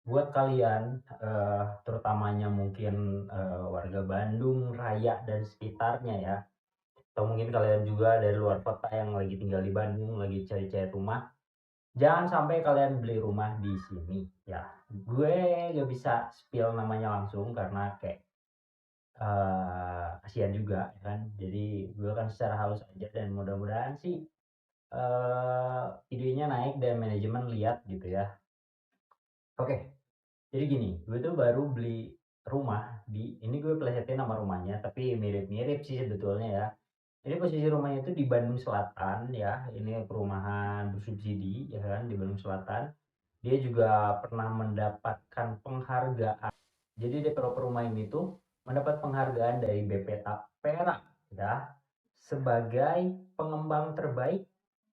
buat kalian, terutamanya mungkin, warga Bandung Raya dan sekitarnya ya, atau mungkin kalian juga dari luar kota yang lagi tinggal di Bandung, lagi cari-cari rumah, jangan sampai kalian beli rumah di sini ya. Gue nggak bisa spill namanya langsung karena kayak, kasihan juga ya kan. Jadi gue kan secara halus aja dan mudah-mudahan sih, videonya naik dan manajemen lihat gitu ya. Oke, jadi gini, gue tuh baru beli rumah di ini gue plesetin nama rumahnya, tapi mirip-mirip sih sebetulnya ya. Ini posisi rumahnya itu di Bandung Selatan ya, ini perumahan bersubsidi ya kan, di Bandung Selatan. Dia juga pernah mendapatkan penghargaan. Jadi developer rumah ini tuh mendapat penghargaan dari BP Tapera ya, sebagai pengembang terbaik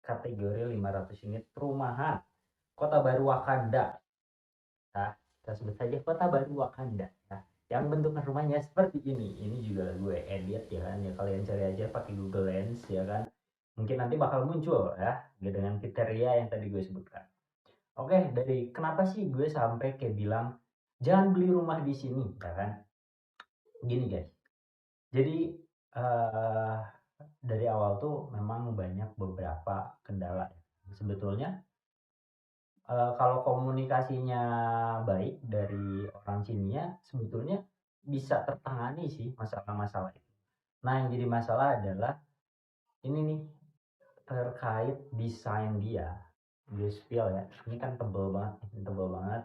kategori 500 unit perumahan Kota Baru Wakanda. Nah, kita sebut saja Kota Baru Wakanda. Nah, yang bentukan rumahnya seperti ini. Ini juga gue edit ya kan. Ya kalian cari aja pakai Google Lens ya kan. Mungkin nanti bakal muncul ya dengan kriteria yang tadi gue sebutkan. Oke, dari kenapa sih gue sampai kayak bilang jangan beli rumah di sini ya kan? Gini guys. Jadi eh, dari awal tuh memang banyak beberapa kendala. Sebetulnya kalau komunikasinya baik dari orang sininya, sebetulnya bisa tertangani sih masalah-masalah itu. Nah, yang jadi masalah adalah ini nih, terkait desain dia. Gue spill ya, ini kan tebel banget, ini tebel banget.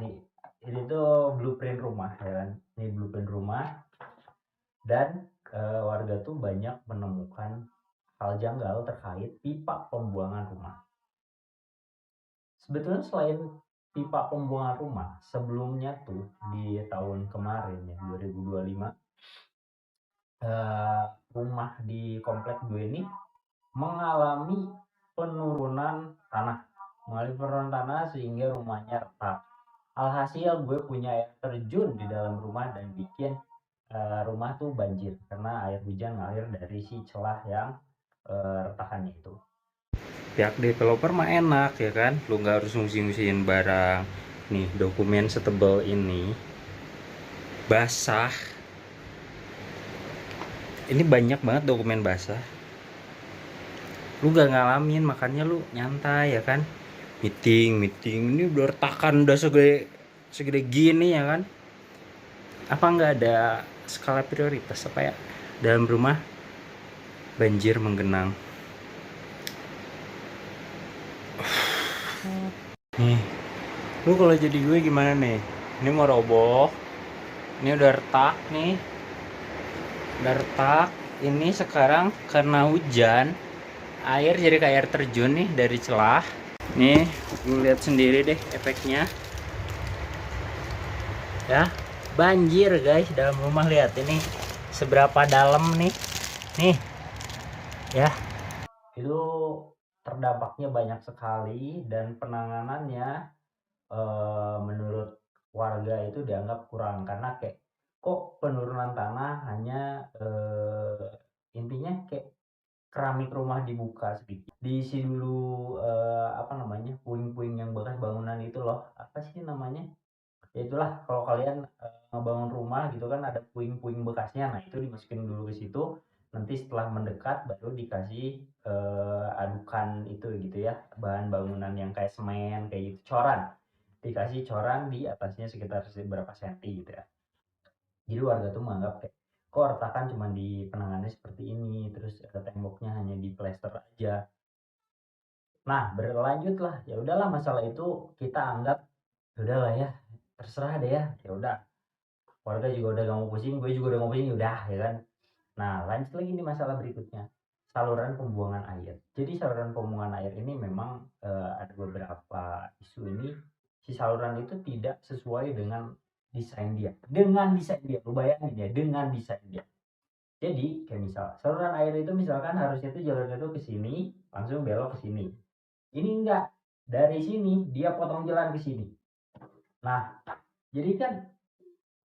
Nih, ini tuh blueprint rumah ya kan. Ini blueprint rumah dan warga tuh banyak menemukan hal janggal terkait pipa pembuangan rumah. Sebetulnya selain pipa pembuangan rumah, sebelumnya tuh di tahun kemarin ya 2025, eee, rumah di komplek gue ini mengalami penurunan tanah mengalami penurunan tanah sehingga rumahnya retak. Alhasil gue punya air terjun di dalam rumah dan bikin, rumah tuh banjir karena air hujan ngalir dari si celah yang, retakannya itu. Pihak developer mah enak ya kan, lu nggak harus ngusih-ngusihin barang. Nih dokumen setebal ini basah, ini banyak banget dokumen basah, lu gak ngalamin makanya lu nyantai ya kan. Meeting ini udah retakan udah segede segede gini ya kan. Apa nggak ada skala prioritas apa ya, dalam rumah banjir menggenang. Nih lu kalau jadi gue gimana nih, ini mau roboh, ini udah retak nih, udah retak. Ini sekarang karena hujan, air jadi kayak air terjun nih dari celah. Nih, lu lihat sendiri deh efeknya. Ya, banjir guys dalam rumah, lihat ini seberapa dalam nih. Nih, ya. Itu terdampaknya banyak sekali dan penanganannya menurut warga itu dianggap kurang karena kayak kok penurunan tanah hanya intinya kayak keramik rumah dibuka sedikit, diisi dulu apa namanya, puing-puing yang bekas bangunan itu loh, apa sih namanya, ya itulah kalau kalian ngebangun rumah gitu kan ada puing-puing bekasnya, nah itu dimasukin dulu ke situ, nanti setelah mendekat baru dikasih adukan itu gitu ya, bahan bangunan yang kayak semen kayak gitu, coran, dikasih coran di atasnya sekitar berapa senti gitu ya. Jadi warga tuh menganggap kayak kok retakan cuma di penanganannya seperti ini, terus temboknya hanya di plester aja. Nah, berlanjutlah, ya udahlah masalah itu kita anggap ya udahlah ya, terserah deh ya. Ya udah, warga juga udah gak mau pusing, gue juga udah mau pusing, ya udah ya kan. Nah, lanjut lagi nih masalah berikutnya. Saluran pembuangan air. Jadi saluran pembuangan air ini memang ada beberapa isu ini, si saluran itu tidak sesuai dengan desain dia. Dengan desain dia, lu bayangin ya, dengan desain dia. Jadi kayak misal saluran air itu misalkan harusnya tuh jalurnya tuh ke sini, langsung belok ke sini. Ini enggak. Dari sini dia potong jalan ke sini. Nah, jadi kan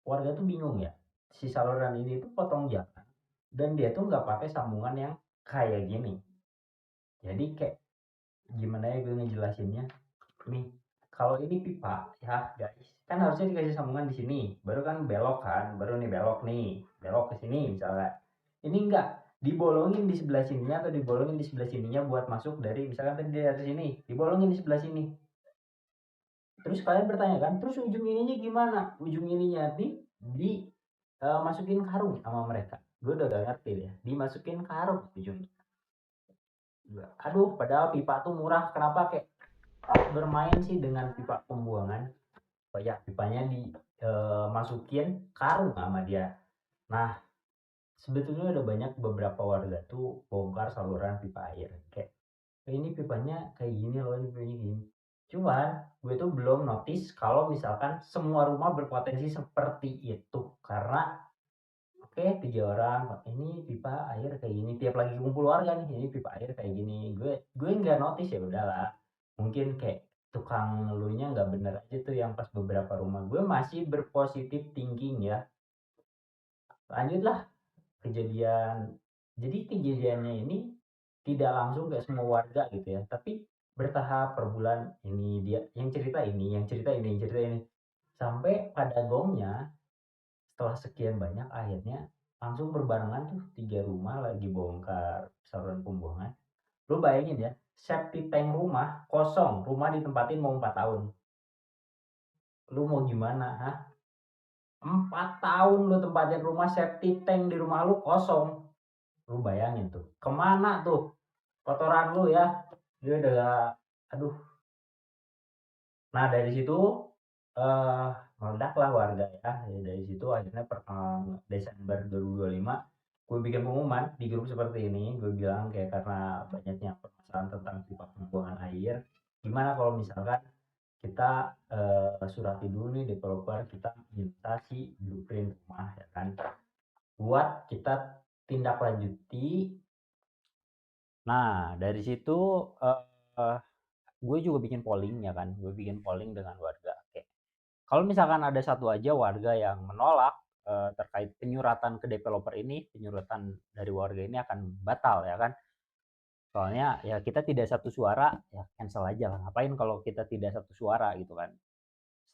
warga tuh bingung ya. Si saluran ini tuh potong jalan dan dia tuh nggak pakai sambungan yang kayak gini. Jadi kayak gimana ya gue ngejelasinnya? Nih, kalau ini pipa ya guys, kan harusnya dikasih sambungan di sini, baru kan belok kan, baru nih belok nih, belok ke sini misalnya. Ini enggak, dibolongin di sebelah sininya atau dibolongin di sebelah sininya buat masuk dari misalkan tadi dari sini, dibolongin di sebelah sini. Terus kalian bertanya kan, terus ujung ininya gimana? Ujung ininya nih masukin karung sama mereka. Gue udah gak ngerti deh, dimasukin karung ujungnya. Aduh, padahal pipa tuh murah, kenapa kayak bermain sih dengan pipa pembuangan? Oh ya, pipanya dimasukin karung sama dia. Nah, sebetulnya udah banyak beberapa warga tuh bongkar saluran pipa air. Kayak, ini pipanya kayak gini loh, ini pipanya gini. Cuman, gue tuh belum notice kalau misalkan semua rumah berpotensi seperti itu. Karena, oke, 3 orang, ini pipa air kayak gini. Tiap lagi kumpul warga nih, ini pipa air kayak gini. Gue nggak notice, ya udahlah. Mungkin kayak tukang ngeluhnya nggak bener aja tuh yang pas beberapa rumah. Gue masih berpositif thinking ya. Lanjutlah kejadian. Jadi kejadiannya ini tidak langsung ke semua warga gitu ya, tapi bertahap per bulan. Ini dia yang cerita ini, yang cerita ini, yang cerita ini. Sampai pada gongnya setelah sekian banyak akhirnya langsung berbarengan tuh 3 rumah lagi bongkar saluran pembuangan. Lu bayangin ya, septic tank rumah kosong, rumah ditempatin mau 4 tahun. Lu mau gimana, ah? 4 tahun lu tempatin rumah septic tank di rumah lu kosong. Lu bayangin tuh, kemana tuh kotoran lu ya? Dia udah, aduh. Nah dari situ eh meledaklah warga ya. Dari situ akhirnya Desember 2025 gue bikin pengumuman di grup seperti ini. Gue bilang kayak karena banyaknya permasalahan tentang pipa pembuangan air, gimana kalau misalkan kita surati dulu nih developer, kita minta si blueprint rumah ya kan, buat kita tindak lanjuti. Nah dari situ eh, gue juga bikin polling ya kan, gue bikin polling dengan warga. Oke, kalau misalkan ada satu aja warga yang menolak terkait penyuratan ke developer ini, penyuratan dari warga ini akan batal ya kan. Soalnya ya kita tidak satu suara, ya cancel aja lah. Ngapain kalau kita tidak satu suara gitu kan.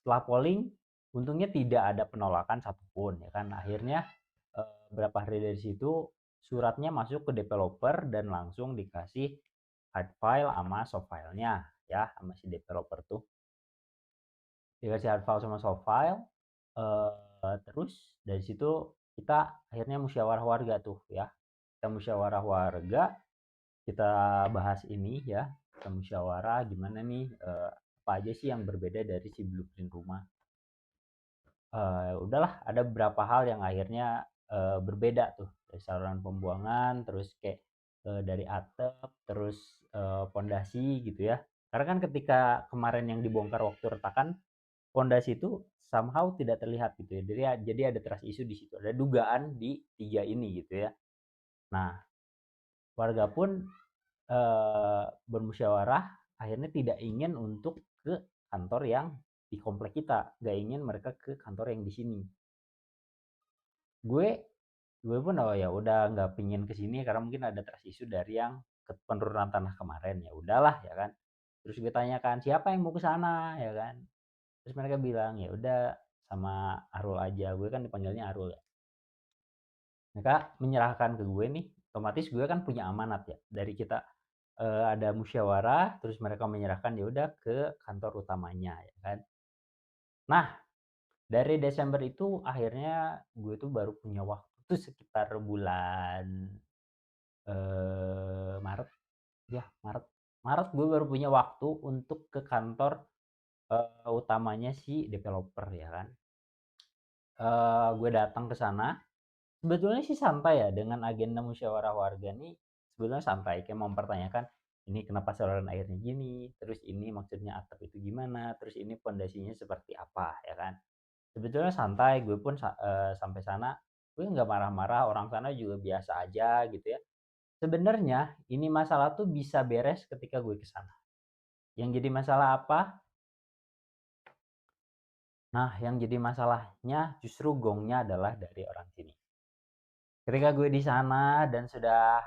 Setelah polling, untungnya tidak ada penolakan satupun ya kan. Akhirnya berapa hari dari situ suratnya masuk ke developer dan langsung dikasih hard file sama soft filenya ya sama si developer tuh. Dikasih hard file sama soft file, terus dari situ kita akhirnya musyawarah warga tuh ya. Kita musyawarah warga, kita bahas ini ya, kita musyawarah gimana nih, apa aja sih yang berbeda dari si blueprint rumah. Udahlah ada beberapa hal yang akhirnya berbeda tuh, dari saluran pembuangan, terus kayak dari atap, terus pondasi gitu ya. Karena kan ketika kemarin yang dibongkar waktu retakan, pondasi itu somehow tidak terlihat gitu ya. Jadi ada trust issue di situ. Ada dugaan di 3 ini gitu ya. Nah, warga pun bermusyawarah akhirnya tidak ingin untuk ke kantor yang di komplek kita, nggak ingin mereka ke kantor yang di sini. Gue gue pun oh ya udah nggak pingin ke sini karena mungkin ada trust issue dari yang penurunan tanah kemarin, ya udahlah ya kan. Terus gue tanyakan siapa yang mau ke sana ya kan. Terus mereka bilang ya udah sama Arul aja, gue kan dipanggilnya Arul ya. Mereka menyerahkan ke gue nih, otomatis gue kan punya amanat ya dari kita, ada musyawarah terus mereka menyerahkan ya udah ke kantor utamanya ya kan. Nah dari Desember itu akhirnya gue tuh baru punya waktu tuh sekitar bulan Maret ya, Maret Maret gue baru punya waktu untuk ke kantor utamanya si developer ya kan. Gue datang ke sana. Sebetulnya sih santai ya dengan agenda musyawarah warga nih, sebetulnya santai kayak mempertanyakan, ini kenapa saluran airnya gini, terus ini maksudnya atap itu gimana, terus ini pondasinya seperti apa ya kan. Sebetulnya santai, gue pun sampai sana gue nggak marah-marah, orang sana juga biasa aja gitu ya. Sebenarnya ini masalah tuh bisa beres ketika gue ke sana. Yang jadi masalah apa? Nah, yang jadi masalahnya justru gongnya adalah dari orang sini. Ketika gue di sana dan sudah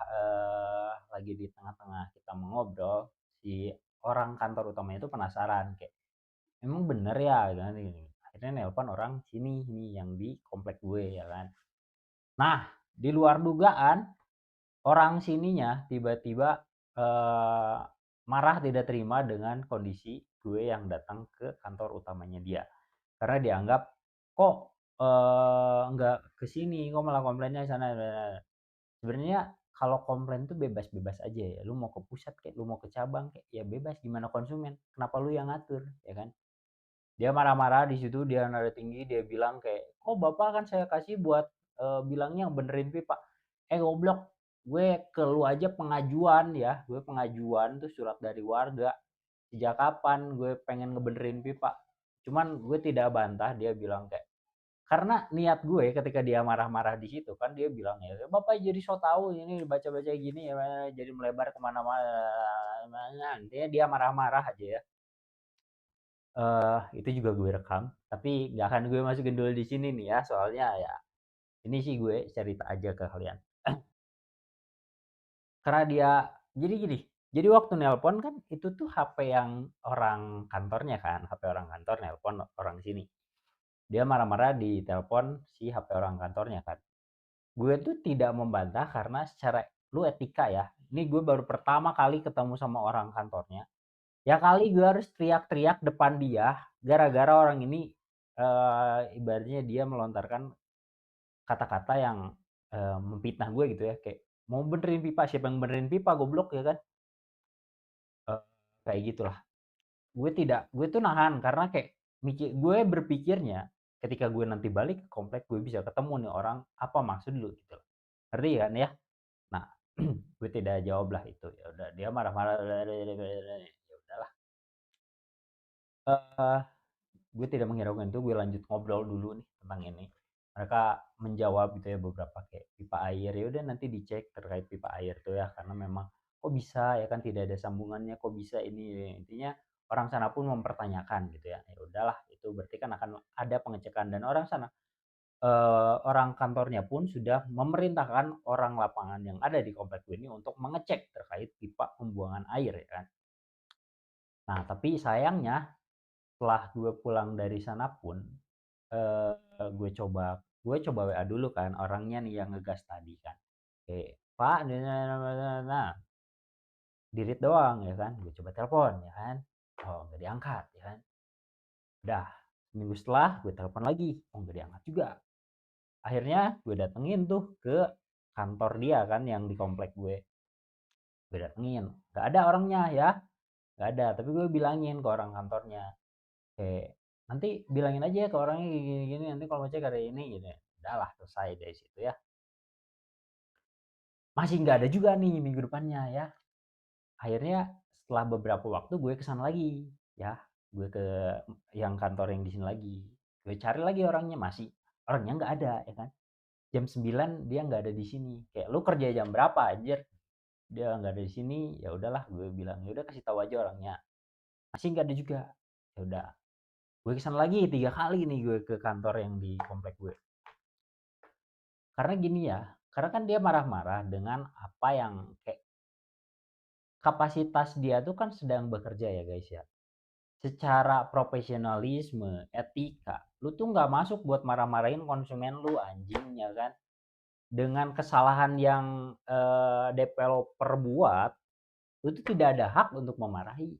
lagi di tengah-tengah kita mengobrol, si orang kantor utama itu penasaran kayak, emang bener ya kan gini. Akhirnya nelpon orang sini ini yang di komplek gue ya kan. Nah, di luar dugaan orang sininya tiba-tiba eh, marah tidak terima dengan kondisi gue yang datang ke kantor utamanya dia. Karena dianggap kok nggak ke sini, kok malah komplainnya di sana. Sebenarnya kalau komplain tuh bebas-bebas aja ya. Lu mau ke pusat kayak, lu mau ke cabang kayak, ya bebas gimana konsumen. Kenapa lu yang ngatur, ya kan? Dia marah-marah di situ, dia nada tinggi, dia bilang kayak, "Kok Bapak kan saya kasih buat bilangnya benerin pipa." Goblok, gue ke lu aja pengajuan ya, gue pengajuan tuh surat dari warga. Sejak kapan gue pengen ngebenerin pipa. Cuman gue tidak bantah, dia bilang kayak, karena niat gue ketika dia marah-marah di situ kan dia bilang ya bapak jadi so tahu ini baca-baca gini ya jadi melebar kemana-mana dia marah-marah aja ya. Itu juga gue rekam tapi nggak akan gue masukin dulu di sini nih ya soalnya ya ini sih gue cerita aja ke kalian. Karena dia jadi gini, jadi waktu nelpon kan itu tuh HP yang orang kantornya kan, HP orang kantor nelpon orang sini, dia marah-marah di telepon si HP orang kantornya kan. Gue tuh tidak membantah karena secara lu etika ya. Ini gue baru pertama kali ketemu sama orang kantornya. Ya kali gue harus teriak-teriak depan dia gara-gara orang ini ibaratnya dia melontarkan kata-kata yang memfitnah gue gitu ya kayak mau benerin pipa siapa yang benerin pipa goblok ya kan. Eh, Kayak gitulah. Gue tuh nahan karena kayak gue berpikirnya ketika gue nanti balik ke komplek gue bisa ketemu nih orang apa maksud lu gitu loh. Ngerti kan ya? Nah, gue tidak jawab lah itu. Ya udah dia marah-marah ya udahlah. Eh gue tidak menghiraukan itu, gue lanjut ngobrol dulu nih tentang ini. Mereka menjawab gitu ya beberapa kayak pipa air ya udah nanti dicek terkait pipa air tuh ya karena memang kok bisa ya kan tidak ada sambungannya kok bisa ini intinya orang sana pun mempertanyakan gitu ya. Ya udahlah itu berarti kan akan ada pengecekan dan orang sana orang kantornya pun sudah memerintahkan orang lapangan yang ada di komplek ini untuk mengecek terkait pipa pembuangan air ya kan. Nah, tapi sayangnya setelah gue pulang dari sana pun eh, gue coba WA dulu kan orangnya nih yang ngegas tadi kan. Pak, nah, dirit doang ya kan. Gue coba telepon ya kan. Oh, nggak diangkat ya kan. Udah, seminggu setelah gue telepon lagi. Oh, nggak diangkat juga. Akhirnya gue datengin tuh ke kantor dia kan yang di komplek gue datengin nggak ada orangnya ya, nggak ada tapi gue bilangin ke orang kantornya kayak nanti bilangin aja ke orangnya gini-gini nanti kalau mau cek hari ini gitu. Udahlah selesai dari situ ya, masih nggak ada juga nih minggu depannya ya. Akhirnya setelah beberapa waktu gue kesana lagi ya, gue ke yang kantor yang di sini lagi, gue cari lagi orangnya masih orangnya nggak ada ya kan. Jam 9 dia nggak ada di sini kayak lu kerja jam berapa anjir, dia nggak ada di sini. Ya udahlah gue bilang ya udah kasih tahu aja orangnya, masih nggak ada juga. Ya udah gue kesana lagi 3 kali nih gue ke kantor yang di komplek gue karena gini ya, karena kan dia marah-marah dengan apa yang kayak kapasitas dia tuh kan sedang bekerja ya guys ya, secara profesionalisme etika lu tuh nggak masuk buat marah-marahin konsumen lu anjing ya kan, dengan kesalahan yang developer buat lu tuh tidak ada hak untuk memarahi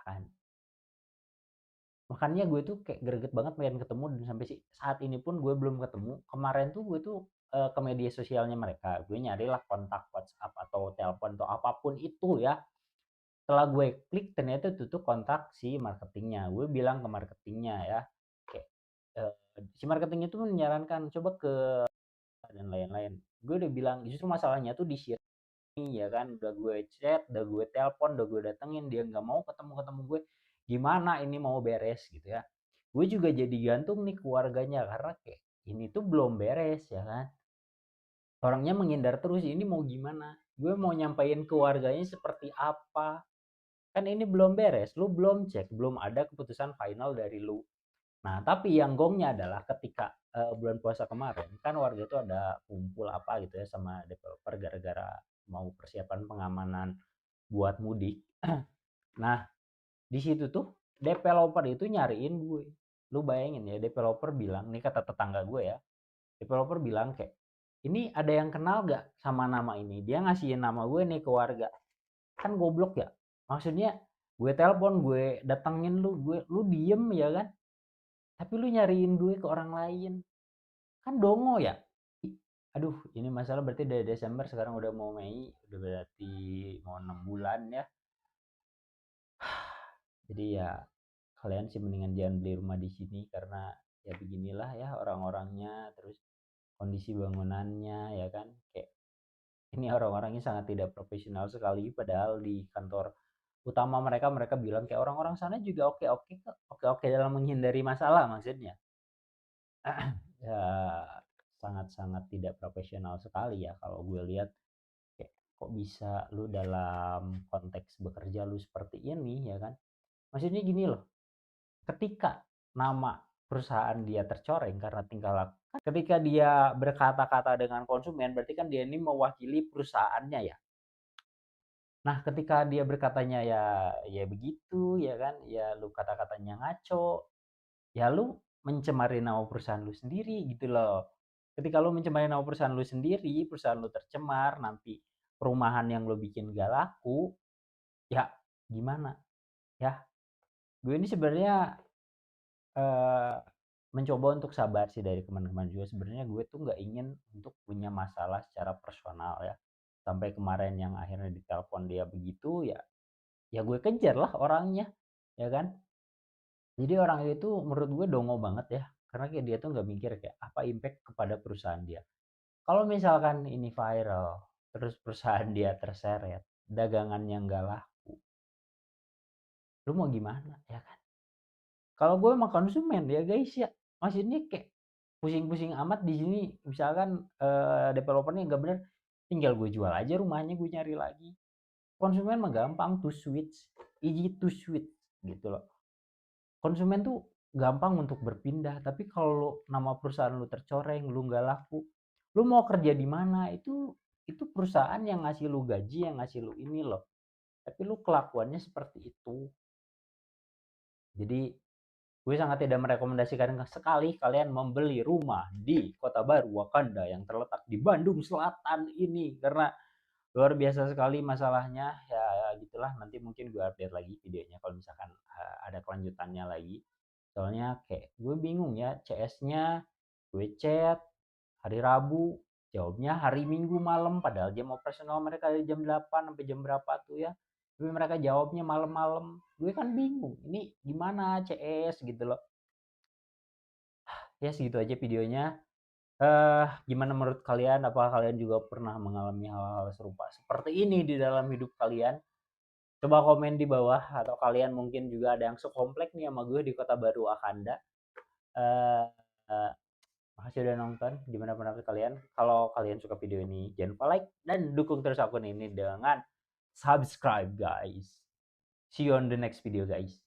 kan. Makanya gue tuh kayak greget banget pengen ketemu dan sampai saat ini pun gue belum ketemu. Kemarin tuh gue tuh ke media sosialnya mereka, gue nyarilah kontak WhatsApp atau telepon atau apapun itu ya. Setelah gue klik ternyata itu tuh kontak si marketingnya. Gue bilang ke marketingnya ya, kayak si marketingnya tuh menyarankan coba ke dan lain-lain. Gue udah bilang justru masalahnya tuh di share ya kan, udah gue chat, udah gue telepon, udah gue datengin, dia nggak mau ketemu-ketemu gue. Gimana ini mau beres gitu ya. Gue juga jadi gantung nih keluarganya karena kayak ini tuh belum beres ya kan. Orangnya menghindar terus, ini mau gimana? Gue mau nyampain keluarganya seperti apa? Kan ini belum beres, lu belum cek, belum ada keputusan final dari lu. Nah, tapi yang gongnya adalah ketika bulan puasa kemarin, kan warga itu ada kumpul apa gitu ya sama developer gara-gara mau persiapan pengamanan buat mudik. Nah, di situ tuh developer itu nyariin gue. Lu bayangin ya, developer bilang, nih kata tetangga gue ya, developer bilang kayak, "Ini ada yang kenal gak sama nama ini?" Dia ngasihin nama gue nih ke warga. Kan goblok ya. Maksudnya gue telepon, gue datengin lu, lu diem ya kan? Tapi lu nyariin gue ke orang lain. Kan dongo ya. Aduh, ini masalah berarti dari Desember sekarang udah mau Mei, udah berarti mau 6 bulan ya. Jadi ya kalian sih mendingan jangan beli rumah di sini karena ya beginilah ya orang-orangnya, terus kondisi bangunannya ya kan, kayak ini orang-orangnya sangat tidak profesional sekali, padahal di kantor utama mereka mereka bilang kayak orang-orang sana juga oke-oke kok, oke-oke dalam menghindari masalah maksudnya. Ya sangat-sangat tidak profesional sekali ya kalau gue lihat, kayak kok bisa lu dalam konteks bekerja lu seperti ini ya kan. Maksudnya gini loh, ketika nama perusahaan dia tercoreng karena tingkah laku, ketika dia berkata-kata dengan konsumen berarti kan dia ini mewakili perusahaannya ya. Nah, ketika dia berkatanya ya begitu ya kan, ya lu kata-katanya ngaco, ya lu mencemari nama perusahaan lu sendiri gitu loh. Ketika lu mencemari nama perusahaan lu sendiri, perusahaan lu tercemar, nanti perumahan yang lu bikin gak laku, ya gimana ya. Gue ini sebenarnya eh, mencoba untuk sabar sih dari teman-teman juga. Sebenarnya gue tuh nggak ingin untuk punya masalah secara personal ya. Sampai kemarin yang akhirnya ditelepon dia begitu ya, ya gue kejar lah orangnya, ya kan. Jadi orang itu menurut gue dongo banget ya, karena kayak dia tuh nggak mikir kayak apa impact kepada perusahaan dia. Kalau misalkan ini viral, terus perusahaan dia terseret, dagangannya nggak laku, lu mau gimana ya kan? Kalau gue mah konsumen ya guys ya, maksudnya kayak pusing-pusing amat di sini. Misalkan developernya nggak bener, tinggal gue jual aja rumahnya, gue nyari lagi. Konsumen mah gampang to switch, easy to switch gitu loh. Konsumen tuh gampang untuk berpindah, tapi kalau nama perusahaan lu tercoreng, lu nggak laku, lu mau kerja di mana? Itu perusahaan yang ngasih lu gaji, yang ngasih lu ini loh. Tapi lu kelakuannya seperti itu. Jadi gue sangat tidak merekomendasikan sekali kalian membeli rumah di Kota Baru Wakanda yang terletak di Bandung Selatan ini, karena luar biasa sekali masalahnya. Ya gitulah, nanti mungkin gue update lagi videonya kalau misalkan ada kelanjutannya lagi. Soalnya kayak gue bingung ya, CS-nya gue chat hari Rabu, jawabnya hari Minggu malam, padahal jam operasional mereka dari jam 8 sampai jam berapa tuh ya. Tapi mereka jawabnya malam-malam. Gue kan bingung, ini gimana CS gitu loh. Ya segitu aja videonya. Gimana menurut kalian? Apakah kalian juga pernah mengalami hal-hal serupa seperti ini di dalam hidup kalian? Coba komen di bawah, atau kalian mungkin juga ada yang sekomplek nih sama gue di Kota Baru Wakanda. Eh, eh, Makasih udah nonton. Gimana pendapat kalian? Kalau kalian suka video ini, jangan lupa like dan dukung terus akun ini dengan subscribe guys. See you on the next video guys.